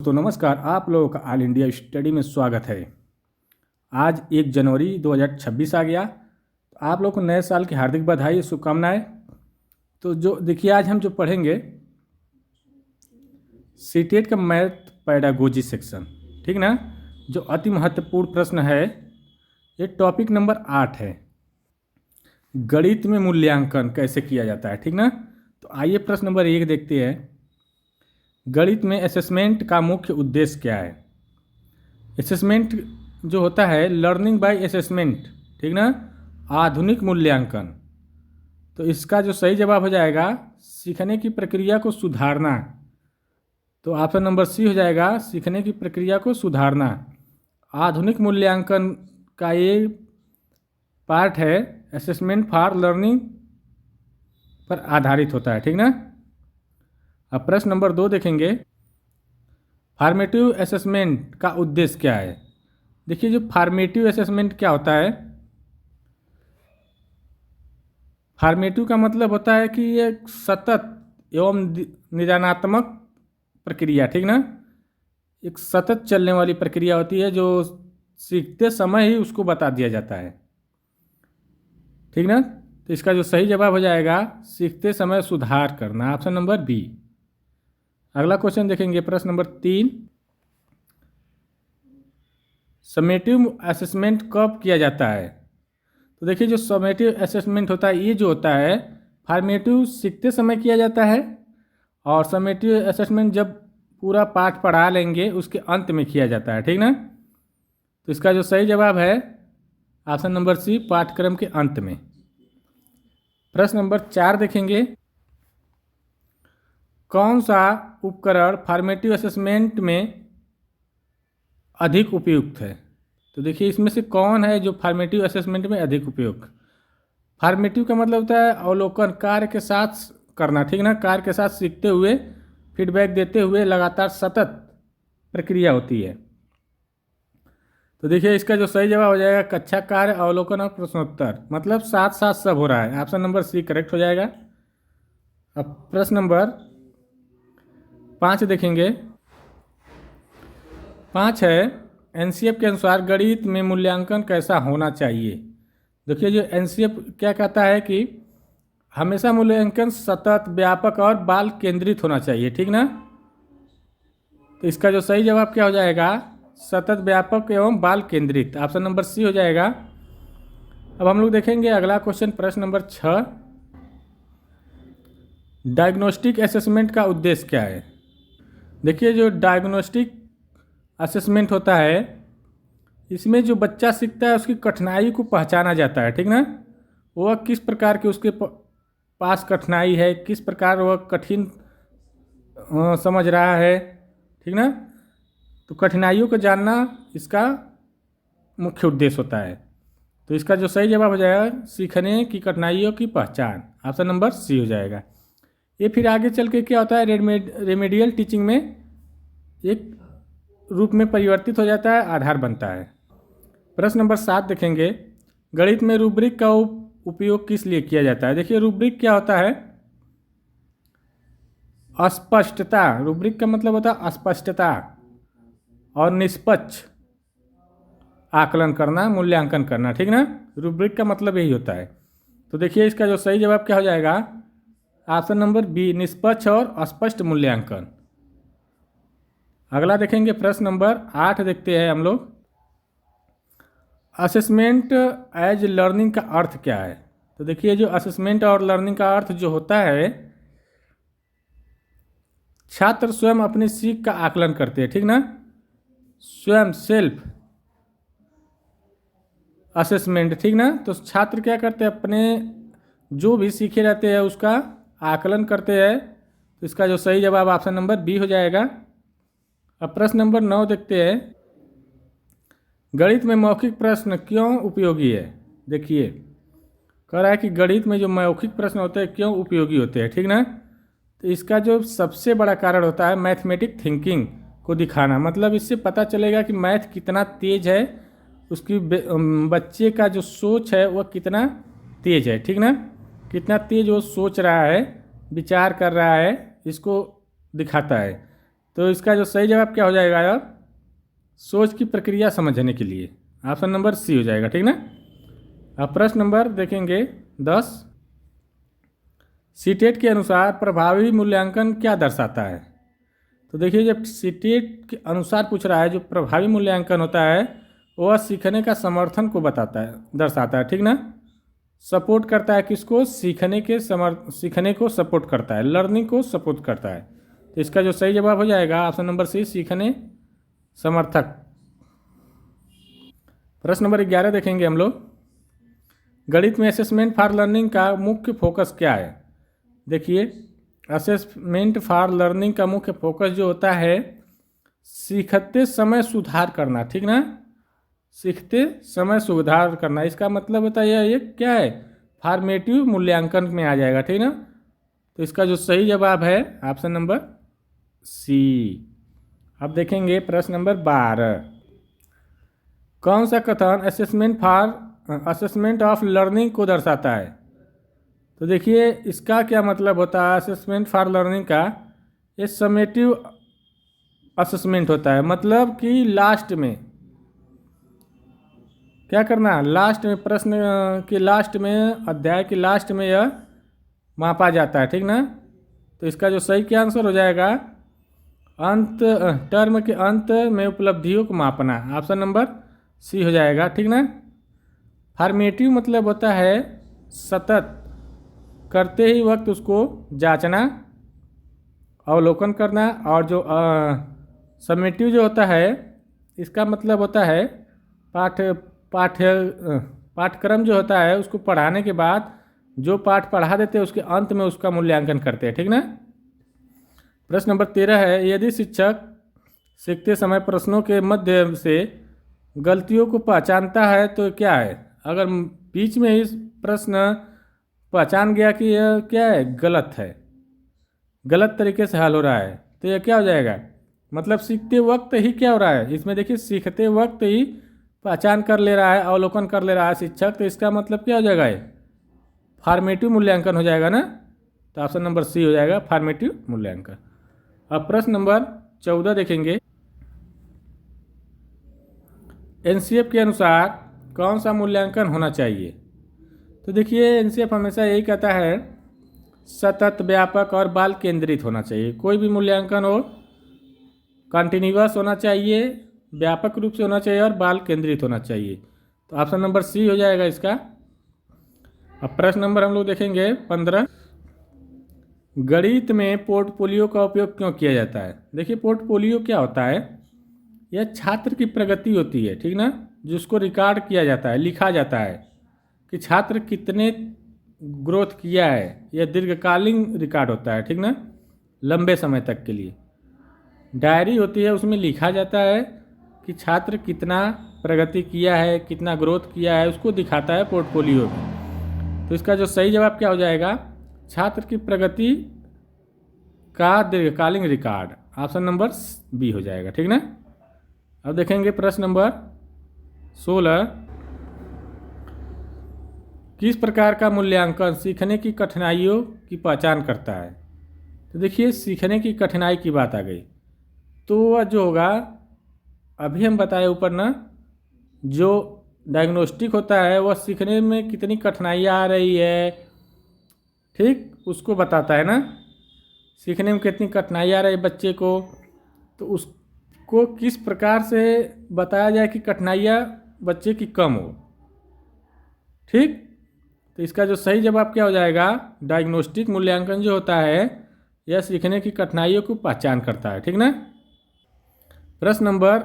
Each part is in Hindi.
तो नमस्कार, आप लोगों का ऑल इंडिया स्टडी में स्वागत है। आज 1 जनवरी 2026 आ गया। तो आप लोगों को नए साल की हार्दिक बधाई, शुभकामनाएं। तो जो देखिए, आज हम जो पढ़ेंगे सीटेट का मैथ पैडागोजी सेक्शन, ठीक ना, जो अति महत्वपूर्ण प्रश्न है। ये टॉपिक नंबर 8 है, गणित में मूल्यांकन कैसे किया जाता है, ठीक ना। तो आइए प्रश्न नंबर 1 देखते हैं। गणित में असेसमेंट का मुख्य उद्देश्य क्या है। असेसमेंट जो होता है, लर्निंग बाय असेसमेंट, ठीक ना, आधुनिक मूल्यांकन। तो इसका जो सही जवाब हो जाएगा, सीखने की प्रक्रिया को सुधारना। तो ऑप्शन नंबर सी हो जाएगा, सीखने की प्रक्रिया को सुधारना। आधुनिक मूल्यांकन का ये पार्ट है, असेसमेंट फॉर लर्निंग पर आधारित होता है, ठीक ना। अब प्रश्न नंबर 2 देखेंगे, फॉर्मेटिव असेसमेंट का उद्देश्य क्या है। देखिए, जो फॉर्मेटिव असेसमेंट क्या होता है, फॉर्मेटिव का मतलब होता है कि ये सतत एवं निदानात्मक प्रक्रिया, ठीक ना, एक सतत चलने वाली प्रक्रिया होती है जो सीखते समय ही उसको बता दिया जाता है, ठीक ना। तो इसका जो सही जवाब हो जाएगा, सीखते समय सुधार करना, ऑप्शन नंबर बी। अगला क्वेश्चन देखेंगे, प्रश्न नंबर 3, समेटिव असेसमेंट कब किया जाता है। तो देखिए, जो समेटिव असेसमेंट होता है, ये जो होता है, फॉर्मेटिव सीखते समय किया जाता है, और समेटिव असेसमेंट जब पूरा पाठ पढ़ा लेंगे उसके अंत में किया जाता है, ठीक ना। तो इसका जो सही जवाब है, ऑप्शन नंबर सी, पाठ्यक्रम के अंत में। प्रश्न नंबर 4 देखेंगे, कौन सा उपकरण फॉर्मेटिव असेसमेंट में अधिक उपयुक्त है। तो देखिए, इसमें से कौन है जो फॉर्मेटिव असेसमेंट में अधिक उपयुक्त। फॉर्मेटिव का मतलब होता है अवलोकन, कार्य के साथ करना, ठीक ना, कार्य के साथ सीखते हुए, फीडबैक देते हुए लगातार सतत प्रक्रिया होती है। तो देखिए, इसका जो सही जवाब हो जाएगा, कक्षा कार्य, अवलोकन और प्रश्नोत्तर, मतलब साथ साथ सब हो रहा है, ऑप्शन नंबर सी करेक्ट हो जाएगा। अब प्रश्न नंबर 5 देखेंगे। 5 है, एनसीएफ के अनुसार गणित में मूल्यांकन कैसा होना चाहिए। देखिए, जो एनसीएफ क्या कहता है कि हमेशा मूल्यांकन सतत, व्यापक और बाल केंद्रित होना चाहिए, ठीक ना। तो इसका जो सही जवाब क्या हो जाएगा, सतत, व्यापक एवं बाल केंद्रित, ऑप्शन नंबर सी हो जाएगा। अब हम लोग देखेंगे अगला क्वेश्चन, प्रश्न नंबर 6, डायग्नोस्टिक असेसमेंट का उद्देश्य क्या है। देखिए, जो डायग्नोस्टिक असेसमेंट होता है, इसमें जो बच्चा सीखता है उसकी कठिनाई को पहचाना जाता है, ठीक ना। वह किस प्रकार की उसके पास कठिनाई है, किस प्रकार वह कठिन समझ रहा है, ठीक ना। तो कठिनाइयों को जानना इसका मुख्य उद्देश्य होता है। तो इसका जो सही जवाब हो जाएगा, सीखने की कठिनाइयों की पहचान, ऑप्शन नंबर सी हो जाएगा। ये फिर आगे चल के क्या होता है, रेमेडियल टीचिंग में एक रूप में परिवर्तित हो जाता है, आधार बनता है। प्रश्न नंबर 7 देखेंगे, गणित में रूब्रिक का उपयोग किस लिए किया जाता है। देखिए, रूब्रिक क्या होता है, अस्पष्टता। रूब्रिक का मतलब होता है अस्पष्टता और निष्पक्ष आकलन करना, मूल्यांकन करना, ठीक ना। रूब्रिक का मतलब यही होता है। तो देखिए, इसका जो सही जवाब क्या हो जाएगा, ऑप्शन नंबर बी, निष्पक्ष और स्पष्ट मूल्यांकन। अगला देखेंगे, प्रश्न नंबर 8 देखते हैं हम लोग, असेसमेंट एज लर्निंग का अर्थ क्या है। तो देखिए, जो असेसमेंट और लर्निंग का अर्थ जो होता है, छात्र स्वयं अपनी सीख का आकलन करते हैं, ठीक ना, स्वयं, सेल्फ असेसमेंट, ठीक ना। तो छात्र क्या करते हैं, अपने जो भी सीखे रहते हैं उसका आकलन करते हैं। तो इसका जो सही जवाब ऑप्शन नंबर बी हो जाएगा। अब प्रश्न नंबर 9 देखते हैं, गणित में मौखिक प्रश्न क्यों उपयोगी है। देखिए, कह रहा है कि गणित में जो मौखिक प्रश्न होते हैं क्यों उपयोगी होते हैं, ठीक ना। तो इसका जो सबसे बड़ा कारण होता है, मैथमेटिक थिंकिंग को दिखाना, मतलब इससे पता चलेगा कि मैथ कितना तेज है, उसकी बच्चे का जो सोच है वह कितना तेज है, ठीक ना, कितना तेज वो सोच रहा है, विचार कर रहा है, इसको दिखाता है। तो इसका जो सही जवाब क्या हो जाएगा यार, सोच की प्रक्रिया समझने के लिए ऑप्शन नंबर सी हो जाएगा, ठीक ना। अब प्रश्न नंबर देखेंगे 10। सीटेट के अनुसार प्रभावी मूल्यांकन क्या दर्शाता है। तो देखिए जब सीटेट के अनुसार पूछ रहा है, जो प्रभावी मूल्यांकन होता है वह सीखने का समर्थन को बताता है, दर्शाता है, ठीक ना। सपोर्ट करता है किसको, सीखने को सपोर्ट करता है, लर्निंग को सपोर्ट करता है। तो इसका जो सही जवाब हो जाएगा ऑप्शन नंबर सी, सीखने समर्थक। प्रश्न नंबर 11 देखेंगे हम लोग। गणित में असेसमेंट फॉर लर्निंग का मुख्य फोकस क्या है। देखिए असेसमेंट फॉर लर्निंग का मुख्य फोकस जो होता है, सीखते समय सुधार करना, ठीक ना, सीखते समय सुधार करना। इसका मतलब होता है ये क्या है, फॉर्मेटिव मूल्यांकन में आ जाएगा, ठीक ना। तो इसका जो सही जवाब है ऑप्शन नंबर सी। अब देखेंगे प्रश्न नंबर 12। कौन सा कथन असेसमेंट ऑफ लर्निंग को दर्शाता है। तो देखिए इसका क्या मतलब होता है, असेसमेंट फॉर लर्निंग का ये समेटिव असेसमेंट होता है। मतलब कि लास्ट में क्या करना, लास्ट में प्रश्न के लास्ट में, अध्याय के लास्ट में यह मापा जाता है, ठीक ना। तो इसका जो सही क्या आंसर हो जाएगा, टर्म के अंत में उपलब्धियों को मापना, ऑप्शन नंबर सी हो जाएगा, ठीक ना। फॉर्मेटिव मतलब होता है सतत करते ही वक्त उसको जांचना, अवलोकन करना। और जो समेटिव जो होता है, इसका मतलब होता है पाठ्यक्रम जो होता है उसको पढ़ाने के बाद जो पाठ पढ़ा देते हैं उसके अंत में उसका मूल्यांकन करते हैं, ठीक ना। प्रश्न नंबर 13 है, यदि शिक्षक सीखते समय प्रश्नों के मध्य से गलतियों को पहचानता है तो क्या है। अगर बीच में इस प्रश्न पहचान गया कि यह क्या है, गलत है, गलत तरीके से हल हो रहा है, तो यह क्या हो जाएगा, मतलब सीखते वक्त ही क्या हो रहा है, इसमें देखिए सीखते वक्त ही पहचान कर ले रहा है, अवलोकन कर ले रहा है शिक्षक, तो इसका मतलब क्या हो जाएगा, ये फॉर्मेटिव मूल्यांकन हो जाएगा ना। तो ऑप्शन नंबर सी हो जाएगा, फॉर्मेटिव मूल्यांकन। अब प्रश्न नंबर 14 देखेंगे। एनसीएफ के अनुसार कौन सा मूल्यांकन होना चाहिए। तो देखिए एनसीएफ हमेशा यही कहता है सतत, व्यापक और बाल केंद्रित होना चाहिए। कोई भी मूल्यांकन हो कंटिन्यूअस होना चाहिए, व्यापक रूप से होना चाहिए और बाल केंद्रित होना चाहिए। तो ऑप्शन नंबर सी हो जाएगा इसका। अब प्रश्न नंबर हम लोग देखेंगे 15। गणित में पोर्टफोलियो का उपयोग क्यों किया जाता है। देखिए पोर्टफोलियो क्या होता है, यह छात्र की प्रगति होती है, ठीक ना, जिसको रिकॉर्ड किया जाता है, लिखा जाता है कि छात्र कितने ग्रोथ किया है। यह दीर्घकालीन रिकॉर्ड होता है, ठीक ना, लंबे समय तक के लिए। डायरी होती है, उसमें लिखा जाता है कि छात्र कितना प्रगति किया है, कितना ग्रोथ किया है, उसको दिखाता है पोर्टफोलियो में। तो इसका जो सही जवाब क्या हो जाएगा, छात्र की प्रगति का दीर्घकालीन रिकॉर्ड, ऑप्शन नंबर बी हो जाएगा, ठीक ना। अब देखेंगे प्रश्न नंबर 16। किस प्रकार का मूल्यांकन सीखने की कठिनाइयों की पहचान करता है। तो देखिए सीखने की कठिनाई की बात आ गई, तो वह जो होगा अभी हम बताए ऊपर ना, जो डायग्नोस्टिक होता है वह सीखने में कितनी कठिनाइयाँ आ रही है, ठीक, उसको बताता है ना, सीखने में कितनी कठिनाइयाँ आ रही है बच्चे को, तो उसको किस प्रकार से बताया जाए कि कठिनाइयाँ बच्चे की कम हो, ठीक। तो इसका जो सही जवाब क्या हो जाएगा, डायग्नोस्टिक मूल्यांकन जो होता है यह सीखने की कठिनाइयों को पहचान करता है, ठीक ना। प्रश्न नंबर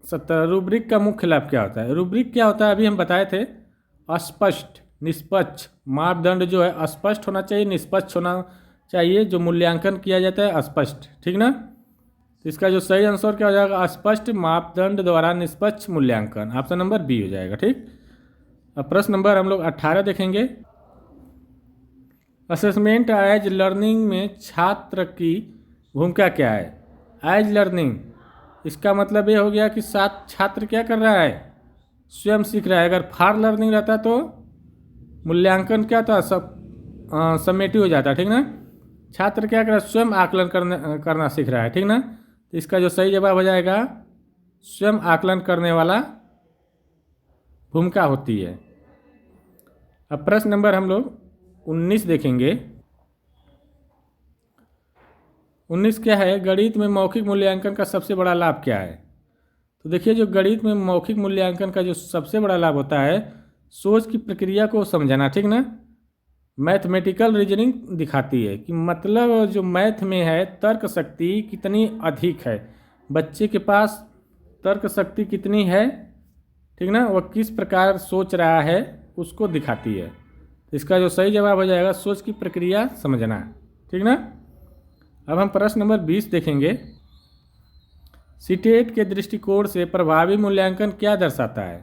17। रूब्रिक का मुख्य लाभ क्या होता है। रूब्रिक क्या होता है अभी हम बताए थे, स्पष्ट, निष्पक्ष मापदंड जो है स्पष्ट होना चाहिए, निष्पक्ष होना चाहिए, जो मूल्यांकन किया जाता है स्पष्ट, ठीक ना। तो इसका जो सही आंसर क्या हो जाएगा, स्पष्ट मापदंड द्वारा निष्पक्ष मूल्यांकन, ऑप्शन नंबर बी हो जाएगा, ठीक। अब प्रश्न नंबर हम लोग 18 देखेंगे। असेसमेंट एज लर्निंग में छात्र की भूमिका क्या है। एज लर्निंग इसका मतलब ये हो गया कि छात्र क्या कर रहा है, स्वयं सीख रहा है। अगर फॉर लर्निंग रहता तो मूल्यांकन क्या था, समेटिव हो जाता, ठीक ना। छात्र क्या कर रहा है, स्वयं आकलन करना सीख रहा है, ठीक ना। इसका जो सही जवाब हो जाएगा स्वयं आकलन करने वाला भूमिका होती है। अब प्रश्न नंबर हम लोग 19 देखेंगे। 19 क्या है, गणित में मौखिक मूल्यांकन का सबसे बड़ा लाभ क्या है। तो देखिए, जो गणित में मौखिक मूल्यांकन का जो सबसे बड़ा लाभ होता है, सोच की प्रक्रिया को समझना, ठीक ना। मैथमेटिकल रीजनिंग दिखाती है कि मतलब जो मैथ में है तर्क शक्ति कितनी अधिक है, बच्चे के पास तर्क शक्ति कितनी है, ठीक ना, वह किस प्रकार सोच रहा है उसको दिखाती है। इसका जो सही जवाब हो जाएगा सोच की प्रक्रिया समझना, ठीक ना। अब हम प्रश्न नंबर 20 देखेंगे। सीटेट के दृष्टिकोण से प्रभावी मूल्यांकन क्या दर्शाता है।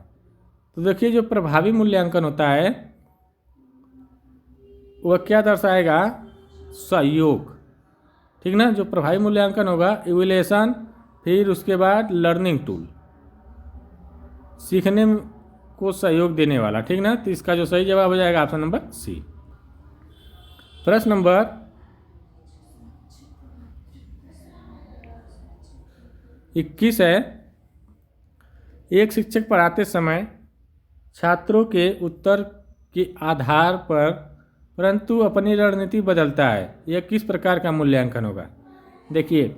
तो देखिए, जो प्रभावी मूल्यांकन होता है वह क्या दर्शाएगा, सहयोग, ठीक ना। जो प्रभावी मूल्यांकन होगा इवैल्यूएशन, फिर उसके बाद लर्निंग टूल, सीखने को सहयोग देने वाला, ठीक ना। तो इसका जो सही जवाब हो जाएगा ऑप्शन नंबर सी। प्रश्न नंबर 21 है, एक शिक्षक पढ़ाते समय छात्रों के उत्तर के आधार पर परंतु अपनी रणनीति बदलता है, यह किस प्रकार का मूल्यांकन होगा। देखिए,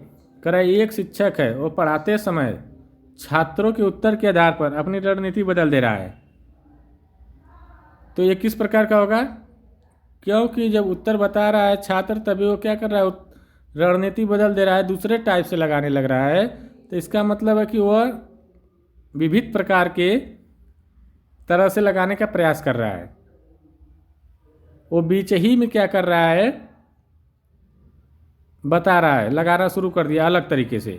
कह रहा है एक शिक्षक है वो पढ़ाते समय छात्रों के उत्तर के आधार पर अपनी रणनीति बदल दे रहा है, तो ये किस प्रकार का होगा, क्योंकि जब उत्तर बता रहा है छात्र तभी वो क्या कर रहा है, रणनीति बदल दे रहा है, दूसरे टाइप से लगाने लग रहा है। तो इसका मतलब है कि वह विविध प्रकार के तरह से लगाने का प्रयास कर रहा है, वो बीच ही में क्या कर रहा है, बता रहा है, लगाना शुरू कर दिया अलग तरीके से।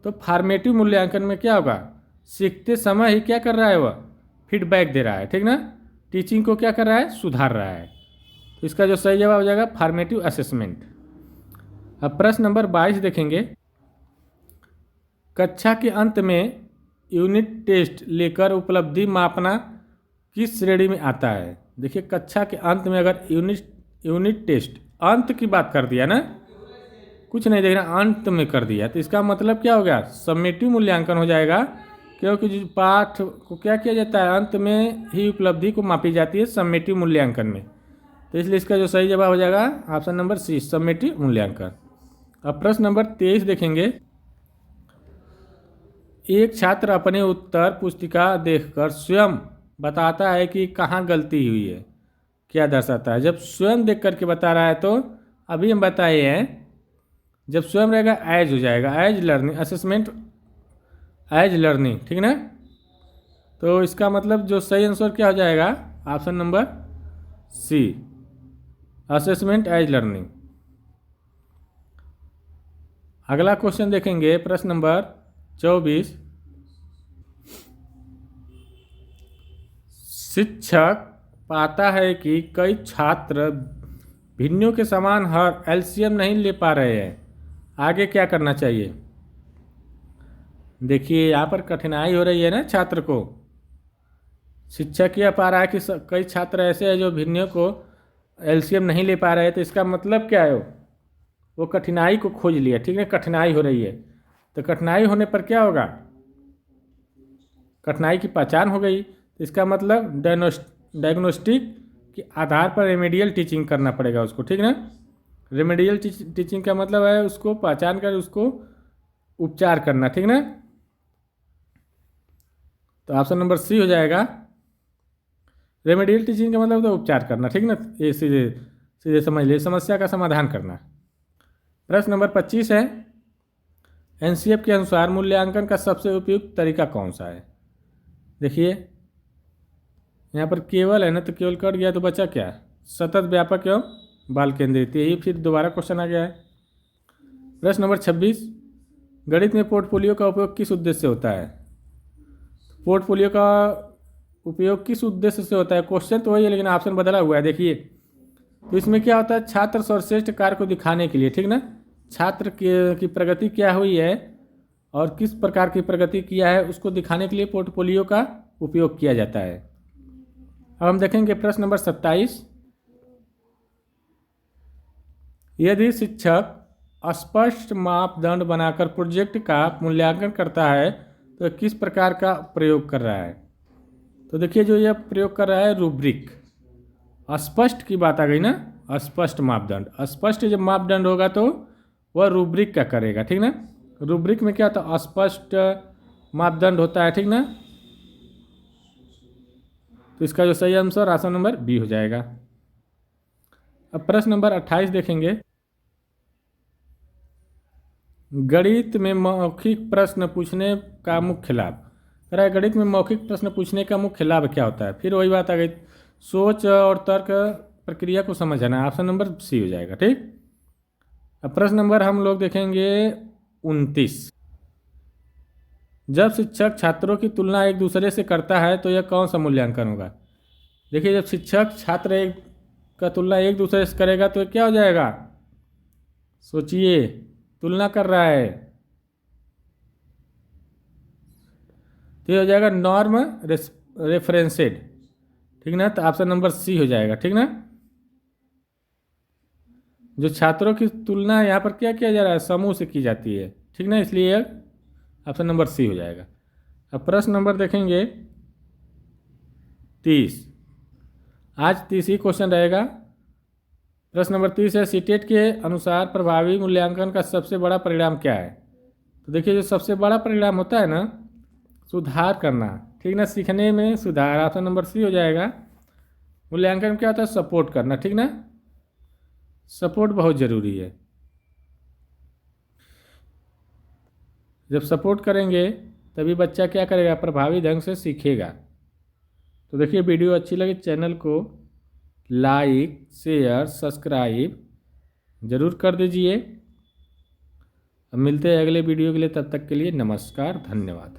तो फॉर्मेटिव मूल्यांकन में क्या होगा, सीखते समय ही क्या कर रहा है, वह फीडबैक दे रहा है, ठीक ना, टीचिंग को क्या कर रहा है, सुधार रहा है। तो इसका जो सही जवाब हो जाएगा फॉर्मेटिव असेसमेंट। अब प्रश्न नंबर 22 देखेंगे। कक्षा के अंत में यूनिट टेस्ट लेकर उपलब्धि मापना किस श्रेणी में आता है। देखिए, कक्षा के अंत में अगर यूनिट टेस्ट, अंत की बात कर दिया ना, कुछ नहीं देखना, अंत में कर दिया, तो इसका मतलब क्या हो गया, समेटिव मूल्यांकन हो जाएगा, क्योंकि जो पाठ को क्या किया जाता है, अंत में ही उपलब्धि को मापी जाती है समेटिव मूल्यांकन में। तो इसलिए इसका जो सही जवाब हो जाएगा ऑप्शन नंबर सी, समेटिव मूल्यांकन। अब प्रश्न नंबर 23 देखेंगे। एक छात्र अपने उत्तर पुस्तिका देखकर स्वयं बताता है कि कहाँ गलती हुई है, क्या दर्शाता है। जब स्वयं देख करके बता रहा है तो अभी हम बताए हैं, जब स्वयं रहेगा एज हो जाएगा, as learning, assessment as learning, ठीक ना। तो इसका मतलब जो सही आंसर क्या हो जाएगा, option number C, assessment as learning. अगला क्वेश्चन देखेंगे, प्रश्न नंबर 24। शिक्षक पाता है कि कई छात्र भिन्नों के समान हर एलसीएम नहीं ले पा रहे हैं, आगे क्या करना चाहिए। देखिए, यहाँ पर कठिनाई हो रही है ना छात्र को। शिक्षक यह पा रहा है कि कई छात्र ऐसे हैं जो भिन्नों को एलसीएम नहीं ले पा रहे हैं, तो इसका मतलब क्या है, वो कठिनाई को खोज लिया, ठीक है, कठिनाई हो रही है। तो कठिनाई होने पर क्या होगा, कठिनाई की पहचान हो गई, तो इसका मतलब डायग्नोस्टिक के आधार पर रेमेडियल टीचिंग करना पड़ेगा उसको, ठीक ना। रेमेडियल टीचिंग का मतलब है उसको पहचान कर उसको उपचार करना, ठीक ना। तो ऑप्शन नंबर सी हो जाएगा, रेमेडियल टीचिंग का मतलब तो उपचार करना, ठीक ना। ये सीधे सीधे समझ लीजिए, समस्या का समाधान करना। प्रश्न नंबर 25 है, एनसीएफ के अनुसार मूल्यांकन का सबसे उपयुक्त तरीका कौन सा है। देखिए, यहाँ पर केवल है ना, तो केवल कट गया तो बचा क्या, सतत, व्यापक एवं बाल केंद्रित, यही फिर दोबारा क्वेश्चन आ गया है। प्रश्न नंबर 26, गणित में पोर्टफोलियो का उपयोग किस उद्देश्य से होता है। पोर्टफोलियो का उपयोग किस उद्देश्य से होता है, क्वेश्चन तो वही है लेकिन ऑप्शन बदला हुआ है। देखिए, तो इसमें क्या होता है, छात्र सर्वश्रेष्ठ कार्य को दिखाने के लिए, ठीक ना, छात्र की प्रगति क्या हुई है और किस प्रकार की प्रगति किया है उसको दिखाने के लिए पोर्टफोलियो का उपयोग किया जाता है। अब हम देखेंगे प्रश्न नंबर 27, यदि शिक्षक स्पष्ट मापदंड बनाकर प्रोजेक्ट का मूल्यांकन करता है तो किस प्रकार का प्रयोग कर रहा है? तो देखिए जो यह प्रयोग कर रहा है रूब्रिक। स्पष्ट की बात आ गई ना, स्पष्ट मापदंड। स्पष्ट जब मापदंड होगा तो वह रूब्रिक का करेगा, ठीक ना। रूब्रिक में क्या होता है? स्पष्ट मापदंड होता है, ठीक ना। तो इसका जो सही आंसर ऑप्शन नंबर बी हो जाएगा। अब प्रश्न नंबर 28 देखेंगे। गणित में मौखिक प्रश्न पूछने का मुख्य लाभ। कह रहा है गणित में मौखिक प्रश्न पूछने का मुख्य लाभ क्या होता है? फिर वही बात आ गई, सोच और तर्क प्रक्रिया को समझना। ऑप्शन नंबर सी हो जाएगा, ठीक। अब प्रश्न नंबर हम लोग देखेंगे 29। जब शिक्षक छात्रों की तुलना एक दूसरे से करता है तो यह कौन सा मूल्यांकन होगा? देखिए जब शिक्षक छात्र का तुलना एक दूसरे से करेगा तो क्या हो जाएगा? सोचिए, तुलना कर रहा है तो ये हो जाएगा नॉर्म रेफरेंसेड, ठीक ना। तो ऑप्शन नंबर सी हो जाएगा, ठीक ना। जो छात्रों की तुलना यहाँ पर क्या किया जा रहा है? समूह से की जाती है, ठीक ना, इसलिए ऑप्शन नंबर सी हो जाएगा। अब प्रश्न नंबर देखेंगे 30। आज 30 क्वेश्चन रहेगा। प्रश्न नंबर 30 है, सीटेट के अनुसार प्रभावी मूल्यांकन का सबसे बड़ा परिणाम क्या है? तो देखिए जो सबसे बड़ा परिणाम होता है ना, सुधार करना, ठीक ना, सीखने में सुधार। ऑप्शन नंबर सी हो जाएगा। मूल्यांकन में क्या होता है? सपोर्ट करना, ठीक ना। सपोर्ट बहुत ज़रूरी है। जब सपोर्ट करेंगे तभी बच्चा क्या करेगा? प्रभावी ढंग से सीखेगा। तो देखिए वीडियो अच्छी लगी चैनल को लाइक शेयर सब्सक्राइब ज़रूर कर दीजिए। अब मिलते हैं अगले वीडियो के लिए, तब तक के लिए नमस्कार, धन्यवाद।